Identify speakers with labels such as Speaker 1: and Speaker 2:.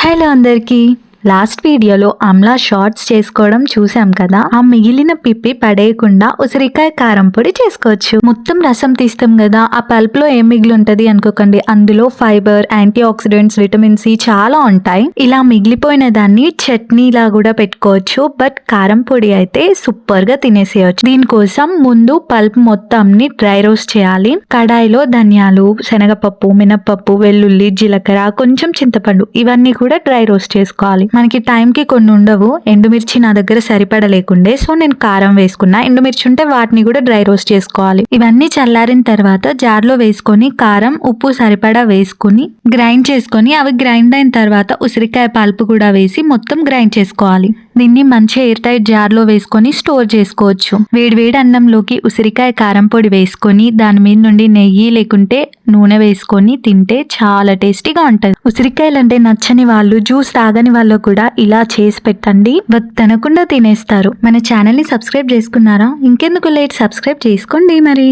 Speaker 1: Hello అందరికీ. Last వీడియోలో Amla shorts చేసుకోవడం చూసాం కదా. ఆ మిగిలిన పిప్పి పడేయకుండా ఉసిరికాయ కారం పొడి చేసుకోవచ్చు. మొత్తం రసం తీస్తాం కదా, ఆ పల్ప్ లో ఏం మిగిలి ఉంటది అనుకోకండి. అందులో fibre, antioxidants, vitamin C చాలా ఉంటాయి. ఇలా మిగిలిపోయిన దాన్ని చట్నీలా కూడా పెట్టుకోవచ్చు. బట్ కారం పొడి అయితే సూపర్ గా తినేసేయచ్చు. దీనికోసం ముందు పల్ప్ మొత్తంని డ్రై రోస్ట్ చేయాలి. కడాయిలో ధనియాలు, శనగపప్పు, మినపప్పు, వెల్లుల్లి, జీలకర్ర, కొంచెం చింతపండు ఇవన్నీ కూడా డ్రై రోస్ట్ చేసుకోవాలి. మనకి టైంకి కొన్ని ఉండవు. ఎండుమిర్చి నా దగ్గర సరిపడలేకుండే, సో నేను కారం వేసుకున్నా. ఎండుమిర్చి ఉంటే వాటిని కూడా డ్రై రోస్ట్ చేసుకోవాలి. ఇవన్నీ చల్లారిన తర్వాత జార్లో వేసుకొని కారం, ఉప్పు సరిపడా వేసుకుని గ్రైండ్ చేసుకొని, అవి గ్రైండ్ అయిన తర్వాత ఉసిరికాయ పల్పు కూడా వేసి మొత్తం గ్రైండ్ చేసుకోవాలి. దీన్ని మంచి ఎయిర్ టైట్ జార్లో వేసుకొని స్టోర్ చేసుకోవచ్చు. వేడివేడి అన్నంలోకి ఉసిరికాయ కారం పొడి వేసుకొని దాని మీద నుండి నెయ్యి లేకుంటే నూనె వేసుకొని తింటే చాలా టేస్టీగా ఉంటుంది. ఉసిరికాయలు అంటే నచ్చని వాళ్ళు, జ్యూస్ తాగని వాళ్ళు కూడా ఇలా చేసి పెట్టండి, తినకుండా తినేస్తారు. మన ఛానల్ ని సబ్స్క్రైబ్ చేసుకున్నారా? ఇంకెందుకు లేట్, సబ్స్క్రైబ్ చేసుకోండి మరి.